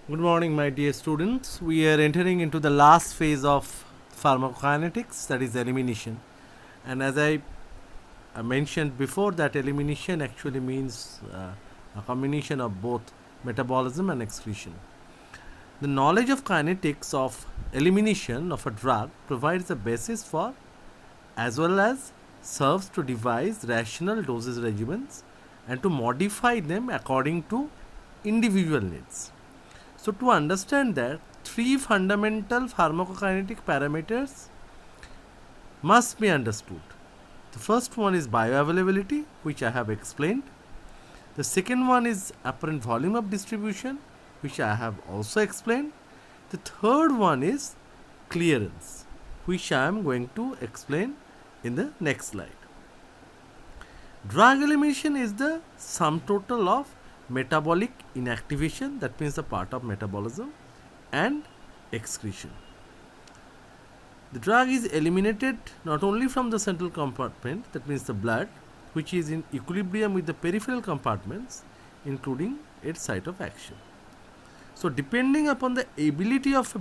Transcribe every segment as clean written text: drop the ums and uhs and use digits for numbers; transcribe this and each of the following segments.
Good morning, my dear students. We are entering into the last phase of pharmacokinetics, that is elimination. And as I mentioned before, that elimination actually means a combination of both metabolism and excretion. The knowledge of kinetics of elimination of a drug provides a basis for, as well as serves to devise rational dosage regimens and to modify them according to individual needs. So, to understand that, three fundamental pharmacokinetic parameters must be understood. The first one is bioavailability, which I have explained. The second one is apparent volume of distribution, which I have also explained. The third one is clearance, which I am going to explain in the next slide. Drug elimination is the sum total of metabolic inactivation, that means the part of metabolism, and excretion. The drug is eliminated not only from the central compartment, that means the blood, which is in equilibrium with the peripheral compartments, including its site of action. So, depending upon the ability of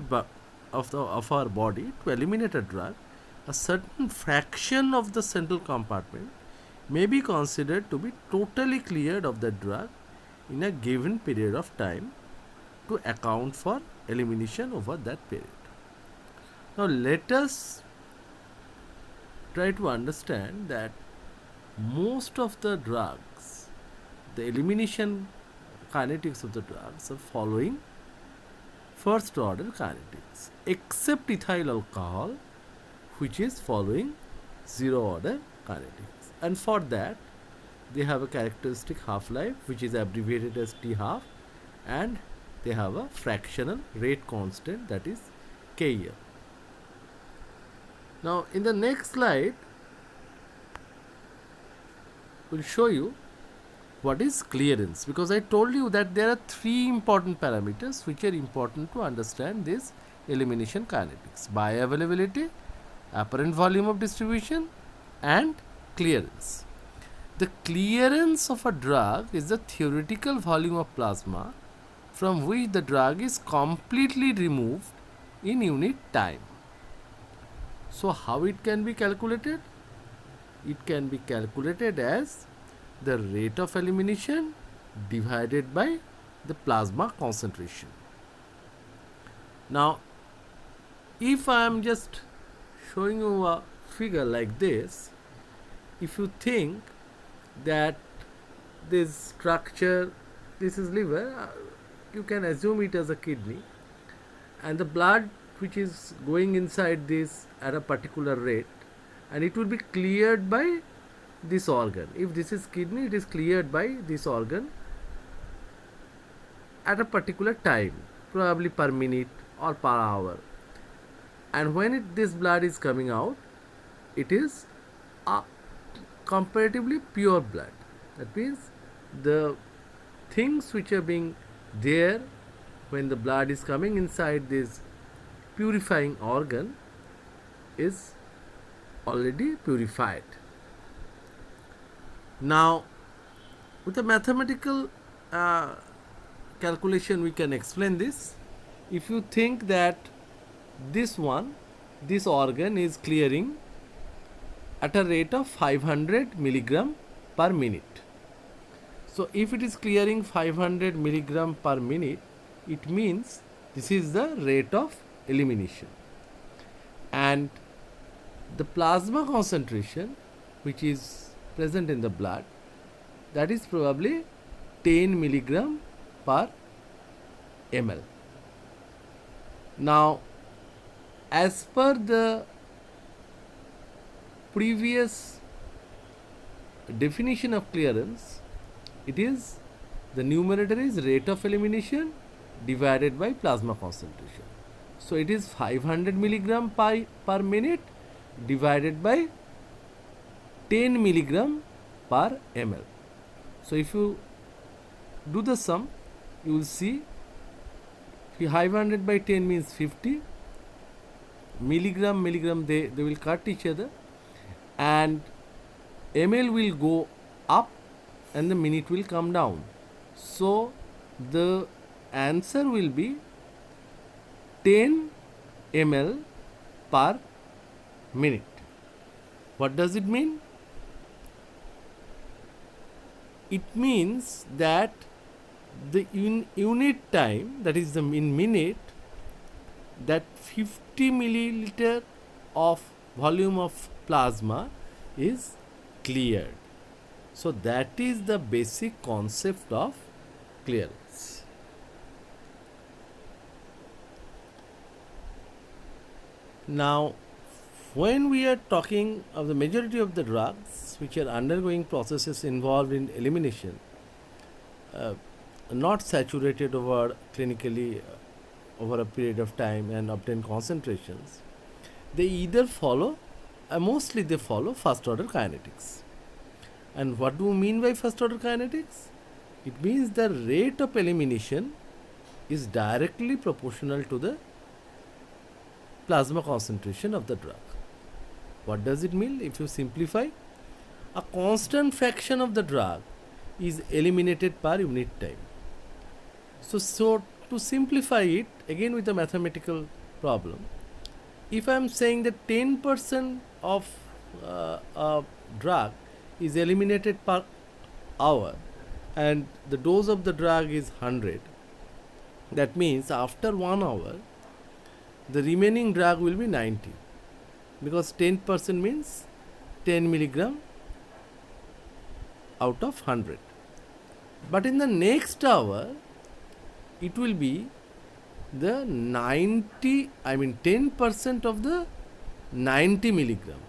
our body to eliminate a drug, a certain fraction of the central compartment may be considered to be totally cleared of the drug in a given period of time to account for elimination over that period. Now, let us try to understand that most of the drugs, the elimination kinetics of the drugs are following first order kinetics, except ethyl alcohol, which is following zero order kinetics. And for that, they have a characteristic half-life, which is abbreviated as T half, and they have a fractional rate constant, that is Kl. Now, in the next slide, we'll show you what is clearance, because I told you that there are three important parameters which are important to understand this elimination kinetics: bioavailability, apparent volume of distribution, and clearance. The clearance of a drug is the theoretical volume of plasma from which the drug is completely removed in unit time. So, how it can be calculated? It can be calculated as the rate of elimination divided by the plasma concentration. Now, if I am just showing you a figure like this, if you think that this structure, this is liver, you can assume it as a kidney, and the blood which is going inside this at a particular rate, and it will be cleared by this organ. If this is kidney, it is cleared by this organ at a particular time, probably per minute or per hour. And when this blood is coming out, it is a comparatively pure blood. That means the things which are being there when the blood is coming inside this purifying organ is already purified. Now, with a mathematical calculation, we can explain this. If you think that this organ is clearing at a rate of 500 milligram per minute. So, if it is clearing 500 milligram per minute, it means this is the rate of elimination. And the plasma concentration which is present in the blood, that is probably 10 milligram per ml. Now, as per the previous definition of clearance, it is the numerator is rate of elimination divided by plasma concentration. So, it is 500 milligram per minute divided by 10 milligram per ml. So, if you do the sum, you will see 500 by 10 means 50, milligram they will cut each other, and ml will go up and the minute will come down. So, the answer will be 10 ml per minute. What does it mean? It means that the unit time, that is the in minute, that 50 milliliter of volume of plasma is cleared. So that is the basic concept of clearance. Now, when we are talking of the majority of the drugs which are undergoing processes involved in elimination, not saturated over clinically over a period of time and obtain concentrations, they either follow, mostly they follow first order kinetics. And what do we mean by first order kinetics? It means the rate of elimination is directly proportional to the plasma concentration of the drug. What does it mean? If you simplify, a constant fraction of the drug is eliminated per unit time. So to simplify it, again with a mathematical problem, if I am saying that 10% of a drug is eliminated per hour and the dose of the drug is 100, that means after 1 hour the remaining drug will be 90, because 10% means 10 milligram out of 100. But in the next hour it will be the 10% of the 90 milligram.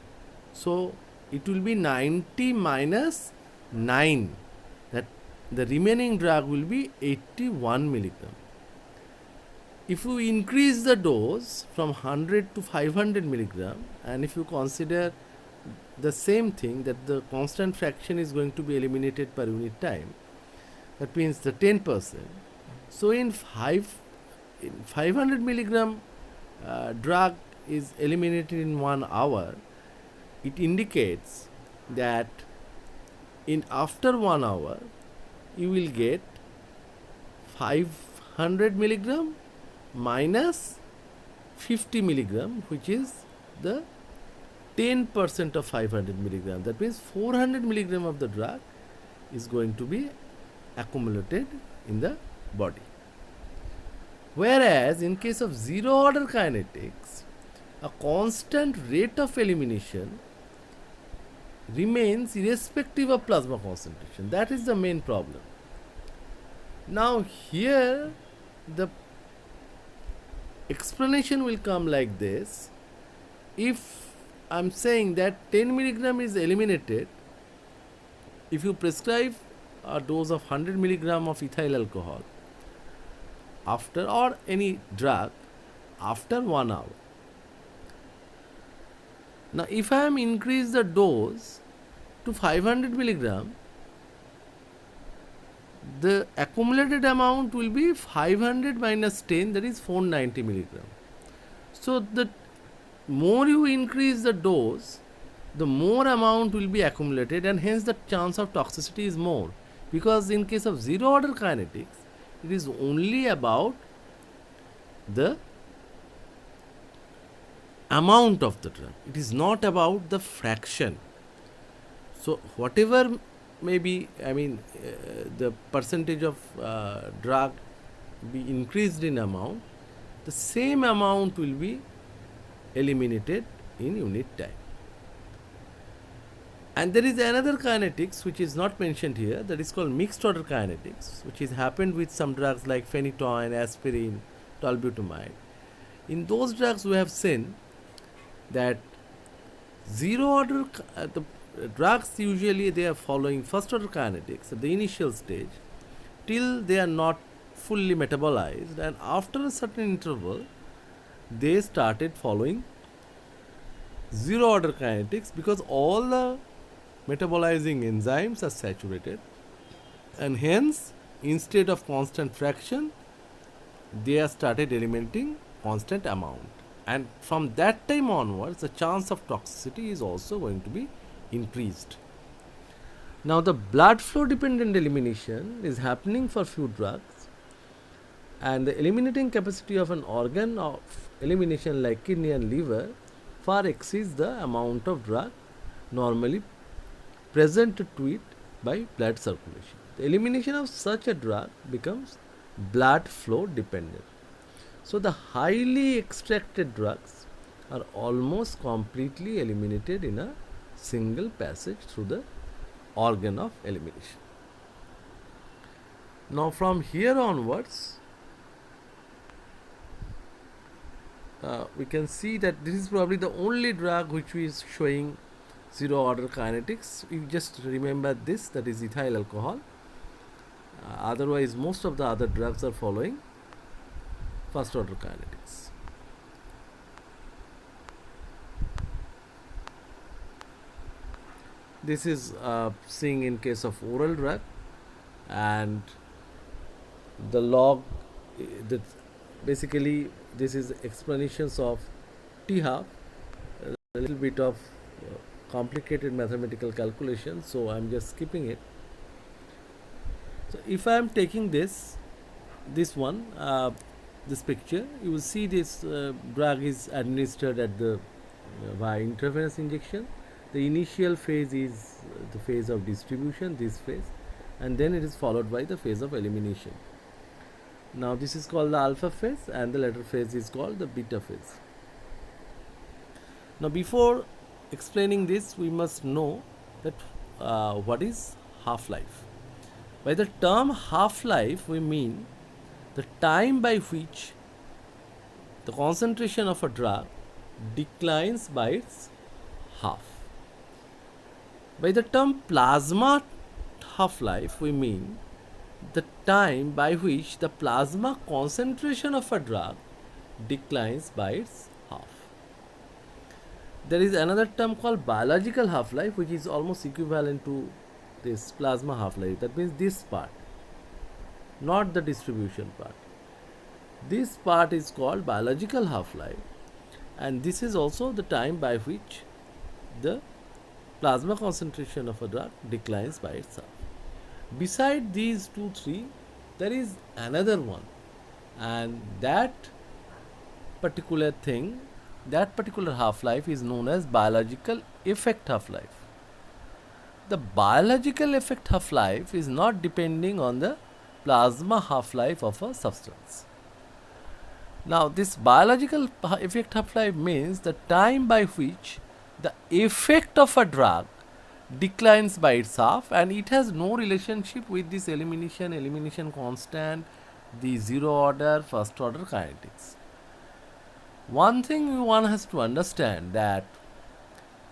So it will be 90 minus 9, that the remaining drug will be 81 milligram. If you increase the dose from 100 to 500 milligram, and if you consider the same thing, that the constant fraction is going to be eliminated per unit time, that means the 10%. So in 500 milligram drug is eliminated in 1 hour, it indicates that in after 1 hour you will get 500 milligram minus 50 milligram, which is the 10% of 500 milligram. That means 400 milligram of the drug is going to be accumulated in the body. Whereas in case of zero order kinetics, a constant rate of elimination remains irrespective of plasma concentration. That is the main problem. Now here the explanation will come like this. If I am saying that 10 milligram is eliminated, if you prescribe a dose of 100 milligram of ethyl alcohol after, or any drug, after 1 hour. Now if I am increase the dose to 500 milligram, the accumulated amount will be 500 minus 10, that is 490 milligram. So the more you increase the dose, the more amount will be accumulated, and hence the chance of toxicity is more, because in case of zero order kinetics, it is only about the amount of the drug. It is not about the fraction. So whatever maybe, the percentage of drug be increased in amount, the same amount will be eliminated in unit time. And there is another kinetics which is not mentioned here, that is called mixed order kinetics, which has happened with some drugs like phenytoin, aspirin, tolbutamide. In those drugs we have seen that zero order, the drugs usually they are following first order kinetics at the initial stage till they are not fully metabolized, and after a certain interval they started following zero order kinetics, because all the metabolizing enzymes are saturated, and hence instead of constant fraction they are started eliminating constant amount, and from that time onwards the chance of toxicity is also going to be increased. Now the blood flow dependent elimination is happening for few drugs, And the eliminating capacity of an organ of elimination like kidney and liver far exceeds the amount of drug normally present to it by blood circulation. The elimination of such a drug becomes blood flow dependent. So the highly extracted drugs are almost completely eliminated in a single passage through the organ of elimination. Now from here onwards, we can see that this is probably the only drug which is showing zero order kinetics. You just remember this, that is ethyl alcohol. Otherwise most of the other drugs are following first order kinetics. This is seeing in case of oral drug, and the log, that basically this is explanations of T half, a little bit of complicated mathematical calculation, so I'm just skipping it. So if I am taking this one, this picture, you will see this drug is administered at the via intravenous injection. The initial phase is the phase of distribution, this phase, and then it is followed by the phase of elimination. Now this is called the alpha phase, and the later phase is called the beta phase. Now before explaining this, we must know that what is half-life. By the term half-life, we mean the time by which the concentration of a drug declines by its half. By the term plasma half-life, we mean the time by which the plasma concentration of a drug declines by its half. There is another term called biological half-life, which is almost equivalent to this plasma half-life. That means this part, not the distribution part. This part is called biological half-life, and this is also the time by which the plasma concentration of a drug declines by itself. Beside these 2-3, there is another one, and that particular thing, that particular half-life is known as biological effect half-life. The biological effect half-life is not depending on the plasma half-life of a substance. Now this biological effect half-life means the time by which the effect of a drug declines by its half, and it has no relationship with this elimination constant, the zero order, first order kinetics. One thing one has to understand, that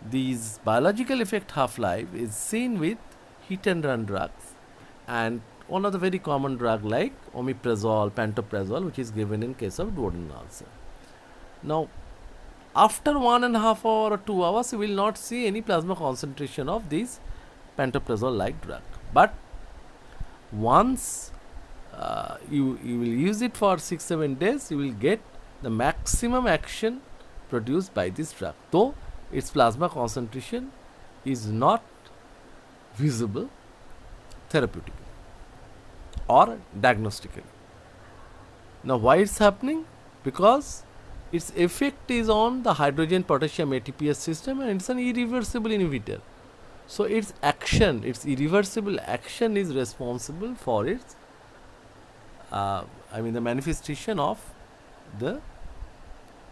these biological effect half-life is seen with hit and run drugs, and one of the very common drug like omeprazole, pantoprazole, which is given in case of duodenal ulcer. Now after 1.5 hour or 2 hours, you will not see any plasma concentration of this pantoprazole like drug, but once you will use it for 6-7 days, you will get the maximum action produced by this drug, though its plasma concentration is not visible therapeutically or diagnostically. Now why it's happening? Because its effect is on the hydrogen potassium ATPase system, and it's an irreversible inhibitor. So its action, its irreversible action is responsible for its the manifestation of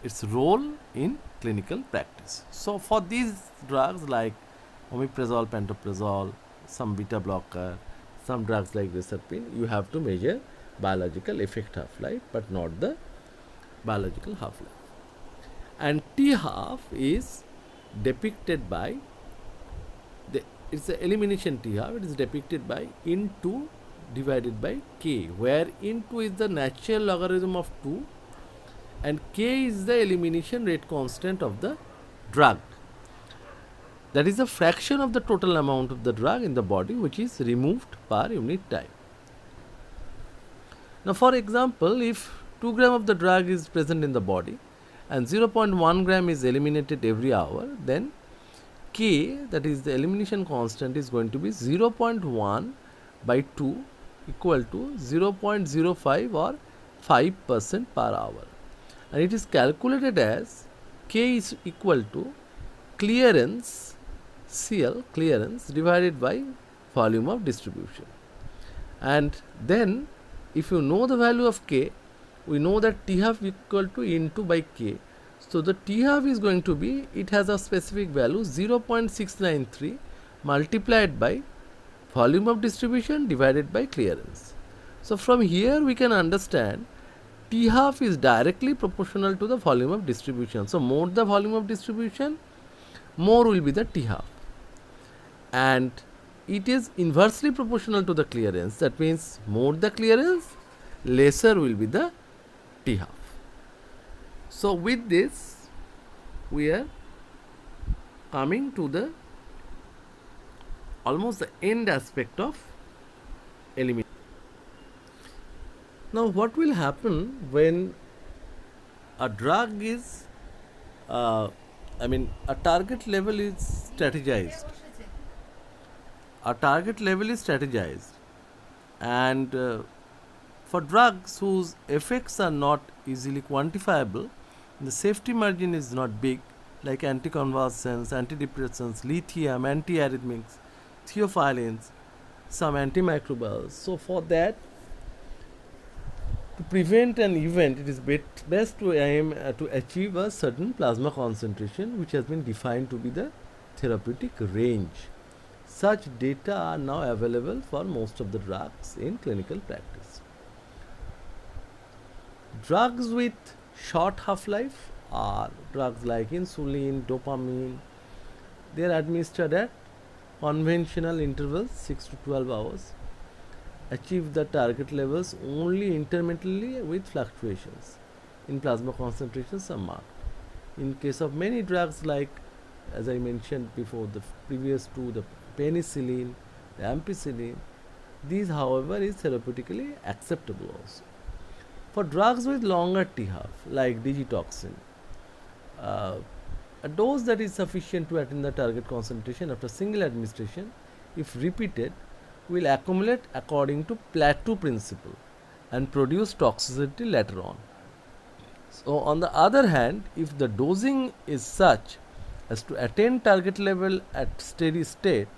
its role in clinical practice. So for these drugs like omeprazole, pantoprazole, some beta blocker, some drugs like reserpine, you have to measure biological effect half-life, but not the biological half-life. And T half is depicted by it's the elimination T half. It is depicted by in2 divided by k, where in2 is the natural logarithm of 2 and k is the elimination rate constant of the drug. That is a fraction of the total amount of the drug in the body which is removed per unit time. Now for example, if 2 gram of the drug is present in the body and 0.1 gram is eliminated every hour, then K, that is the elimination constant, is going to be 0.1 by 2 equal to 0.05 or 5% per hour, and it is calculated as K is equal to clearance, CL, clearance, divided by volume of distribution. And then if you know the value of K, we know that T half equal to into by K. So the T half is going to be, it has a specific value 0.693 multiplied by volume of distribution divided by clearance. So from here we can understand T half is directly proportional to the volume of distribution. So more the volume of distribution, more will be the T half. And it is inversely proportional to the clearance. That means more the clearance, lesser will be the T half. So with this, we are coming to the almost the end aspect of elimination. Now what will happen when a drug is, a target level is strategized. A target level is strategized, and for drugs whose effects are not easily quantifiable, the safety margin is not big, like anticonvulsants, antidepressants, lithium, antiarrhythmics, theophylline, some antimicrobials. So for that, to prevent an event, it is best to aim to achieve a certain plasma concentration, which has been defined to be the therapeutic range. Such data are now available for most of the drugs in clinical practice. Drugs with short half-life are drugs like insulin, dopamine. They are administered at conventional intervals 6 to 12 hours. Achieve the target levels only intermittently with fluctuations in plasma concentrations are marked. In case of many drugs like, as I mentioned before, the previous two, the penicillin, the ampicillin, these however is therapeutically acceptable also. For drugs with longer T half like digitoxin, a dose that is sufficient to attain the target concentration after single administration, if repeated, will accumulate according to plateau principle and produce toxicity later on. So on the other hand, if the dosing is such as to attain target level at steady state,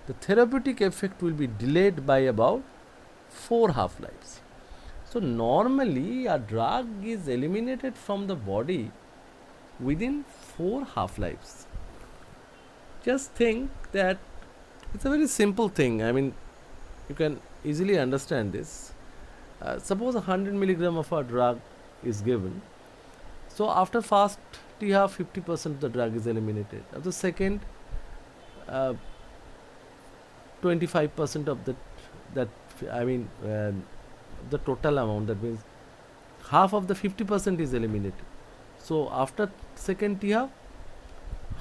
the therapeutic effect will be delayed by about 4 half-lives. So normally a drug is eliminated from the body within 4 half-lives. Just think that it's a very simple thing. You can easily understand this. Suppose 100 milligram of a drug is given. So after first T half, 50% of the drug is eliminated. After second, 25% of the total amount, that means half of the 50% is eliminated. So after second T half,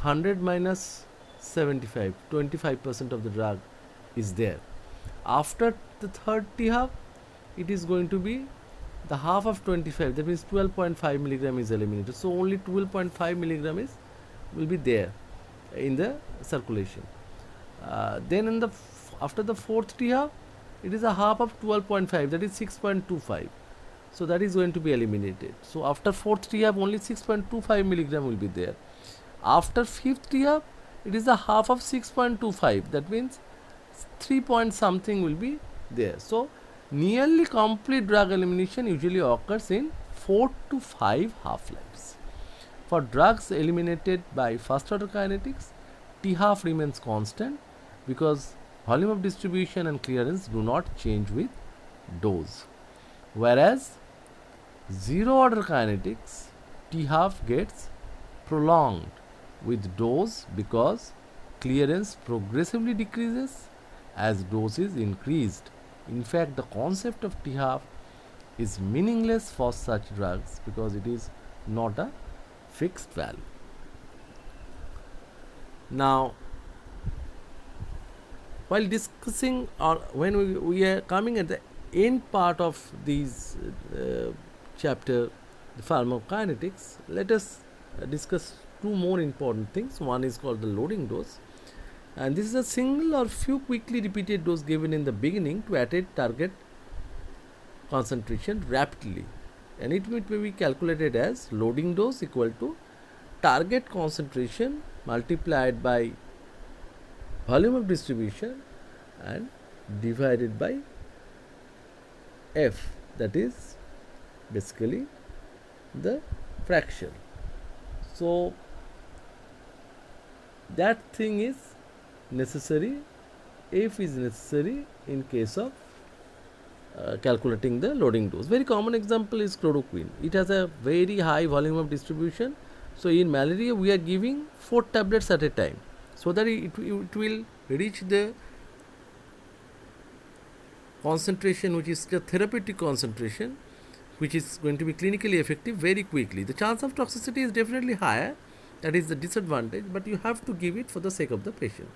100 minus 75, 25% of the drug is there. After the third T half, it is going to be the half of 25, that means 12.5 milligram is eliminated. So only 12.5 milligram will be there in the circulation. Then after the fourth T half, it is a half of 12.5, that is 6.25. So that is going to be eliminated. So after fourth T half, only 6.25 milligram will be there. After fifth T half, it is a half of 6.25, that means 3 point something will be there. So nearly complete drug elimination usually occurs in 4 to 5 half-lives. For drugs eliminated by first order kinetics, T half remains constant because volume of distribution and clearance do not change with dose. Whereas zero order kinetics, T half gets prolonged with dose because clearance progressively decreases as dose is increased. In fact, the concept of T half is meaningless for such drugs because it is not a fixed value. Now, while discussing or when we are coming at the end part of these chapter, the pharmacokinetics, let us discuss two more important things. One is called the loading dose, and this is a single or few quickly repeated dose given in the beginning to attain target concentration rapidly. and it may be calculated as loading dose equal to target concentration multiplied by volume of distribution and divided by F, that is basically the fraction. So that thing is necessary, F is necessary in case of calculating the loading dose. Very common example is chloroquine. It has a very high volume of distribution. So in malaria we are giving 4 tablets at a time, so that it will reach the concentration which is the therapeutic concentration, which is going to be clinically effective very quickly. The chance of toxicity is definitely higher, that is the disadvantage, but you have to give it for the sake of the patient.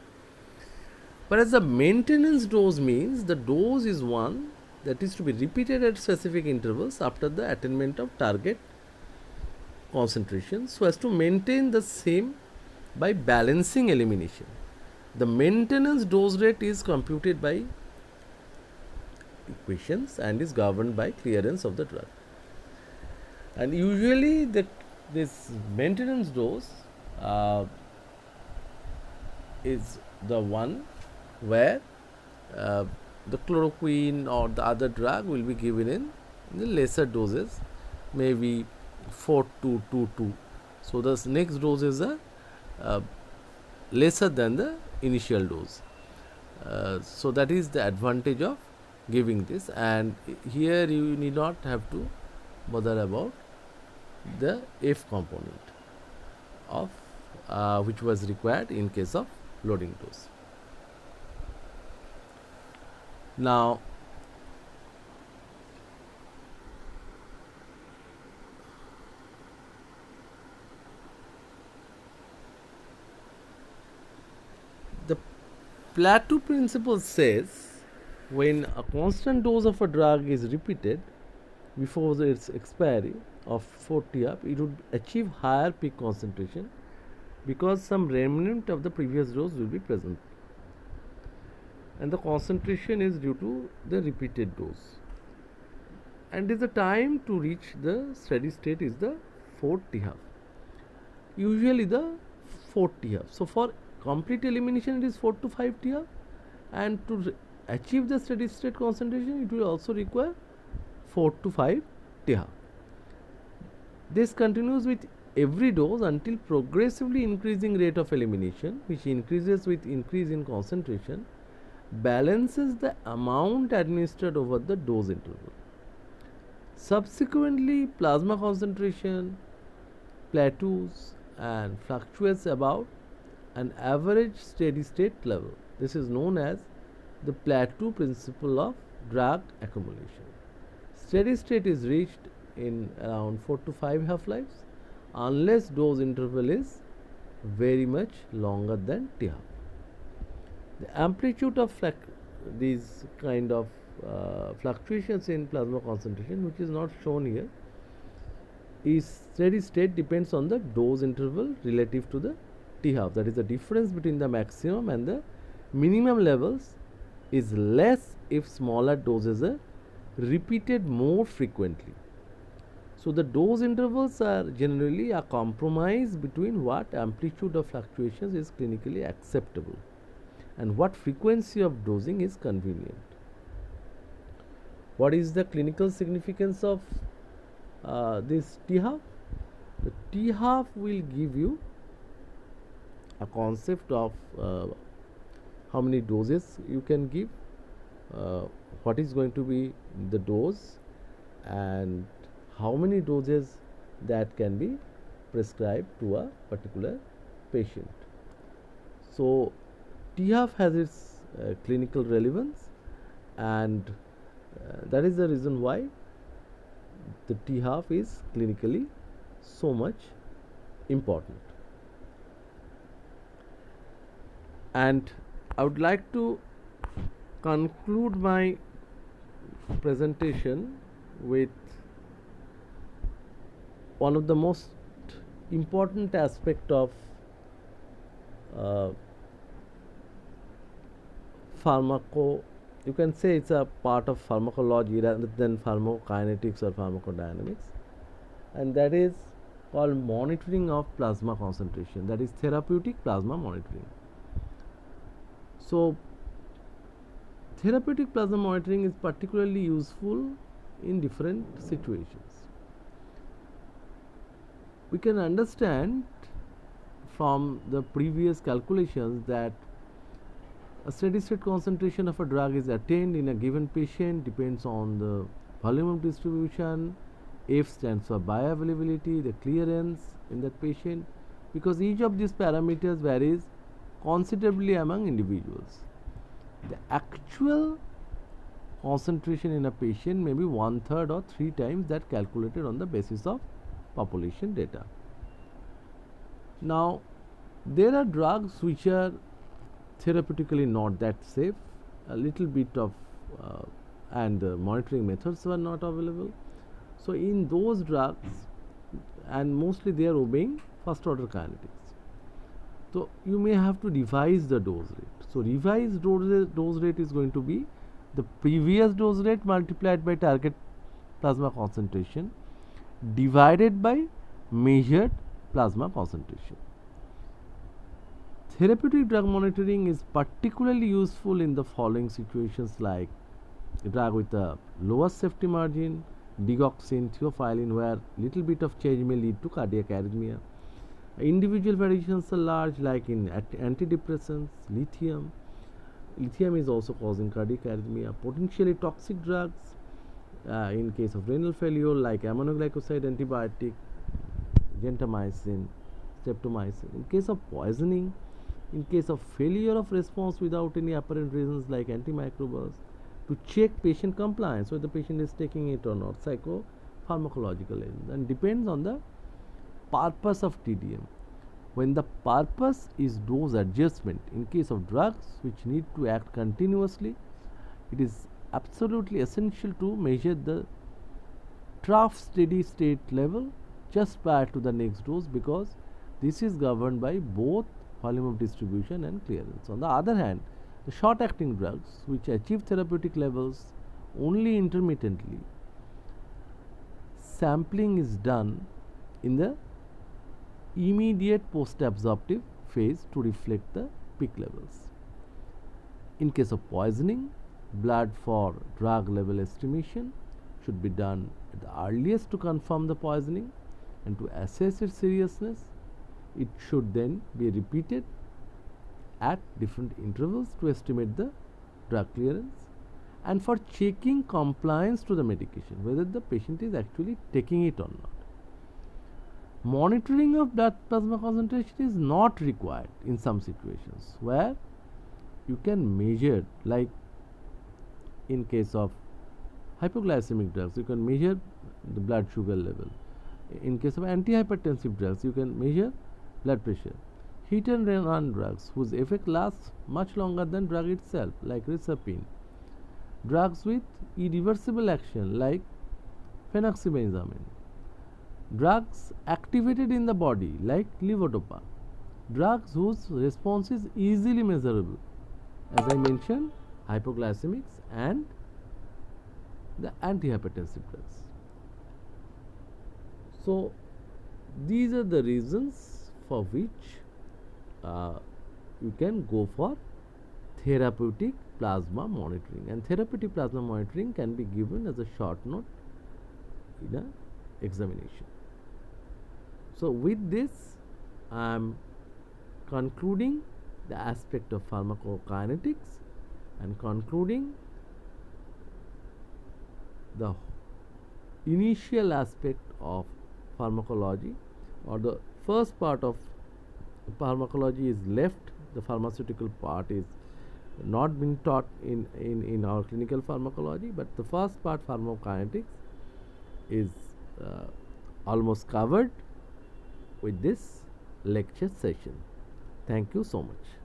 Whereas the maintenance dose means the dose is one that is to be repeated at specific intervals after the attainment of target concentration, so as to maintain the same by balancing elimination. The maintenance dose rate is computed by equations and is governed by clearance of the drug. And usually this maintenance dose is the one where the chloroquine or the other drug will be given in the lesser doses, maybe 4-2-2-2. So the next dose is lesser than the initial dose. So that is the advantage of giving this, and here you need not have to bother about the F component of which was required in case of loading dose. Now the Plateau principle says when a constant dose of a drug is repeated before its expiry of 4 TF, it would achieve higher peak concentration because some remnant of the previous dose will be present, and the concentration is due to the repeated dose, and is the time to reach the steady state is the 4 TF, usually the 4 TF. So for complete elimination it is 4 to 5 TF, and to achieve the steady state concentration it will also require 4 to 5 TH. This continues with every dose until progressively increasing rate of elimination, which increases with increase in concentration, balances the amount administered over the dose interval. Subsequently, plasma concentration plateaus and fluctuates about an average steady state level. This is known as the plateau principle of drug accumulation. Steady state is reached in around 4 to 5 half-lives unless dose interval is very much longer than T half. The amplitude of these kind of fluctuations in plasma concentration, which is not shown here, is steady state depends on the dose interval relative to the T half. That is, the difference between the maximum and the minimum levels is less if smaller doses are repeated more frequently. So the dose intervals are generally a compromise between what amplitude of fluctuations is clinically acceptable and what frequency of dosing is convenient. What is the clinical significance of this T half? The T half will give you a concept of how many doses you can give, what is going to be the dose, and how many doses that can be prescribed to a particular patient. So T half has its clinical relevance, and that is the reason why the T half is clinically so much important. And I would like to conclude my presentation with one of the most important aspect of pharmacology you can say it's a part of pharmacology rather than pharmacokinetics or pharmacodynamics, and that is called monitoring of plasma concentration, that is therapeutic plasma monitoring. So therapeutic plasma monitoring is particularly useful in different situations. We can understand from the previous calculations that a steady state concentration of a drug is attained in a given patient depends on the volume of distribution. F stands for bioavailability, the clearance in that patient, because each of these parameters varies considerably among individuals. The actual concentration in a patient may be 1/3 or 3 times that calculated on the basis of population data. Now, there are drugs which are therapeutically not that safe, a little bit of and monitoring methods were not available. So in those drugs, and mostly they are obeying first order kinetics. So you may have to revise the dose rate. So revised dose rate is going to be the previous dose rate multiplied by target plasma concentration divided by measured plasma concentration. Therapeutic drug monitoring is particularly useful in the following situations, like a drug with a lower safety margin, digoxin, theophylline, where little bit of change may lead to cardiac arrhythmia. Individual variations are large, like in antidepressants, lithium. Lithium is also causing cardiac arrhythmia. Potentially toxic drugs, in case of renal failure, like aminoglycoside antibiotic, gentamicin, streptomycin. In case of poisoning, in case of failure of response without any apparent reasons like antimicrobials, to check patient compliance, whether the patient is taking it or not, psychopharmacological agents, and depends on the purpose of TDM. When the purpose is dose adjustment, in case of drugs which need to act continuously, it is absolutely essential to measure the trough steady state level just prior to the next dose, because this is governed by both volume of distribution and clearance. On the other hand, the short acting drugs which achieve therapeutic levels only intermittently, sampling is done in the immediate post absorptive phase to reflect the peak levels. In case of poisoning, blood for drug level estimation should be done at the earliest to confirm the poisoning, and to assess its seriousness, it should then be repeated at different intervals to estimate the drug clearance, and for checking compliance to the medication, whether the patient is actually taking it or not. Monitoring of blood plasma concentration is not required in some situations where you can measure, like in case of hypoglycemic drugs, you can measure the blood sugar level. In case of antihypertensive drugs, you can measure blood pressure. Hit and run drugs whose effect lasts much longer than drug itself, like reserpine. Drugs with irreversible action, like phenoxybenzamine. Drugs activated in the body, like levodopa. Drugs whose response is easily measurable, as I mentioned, hypoglycemics and the antihypertensive drugs. So these are the reasons for which you can go for therapeutic plasma monitoring, and therapeutic plasma monitoring can be given as a short note in an examination. So with this, I am concluding the aspect of pharmacokinetics and concluding the initial aspect of pharmacology, or the first part of pharmacology is left. The pharmaceutical part is not being taught in our clinical pharmacology, but the first part, pharmacokinetics, is almost covered with this lecture session. Thank you so much.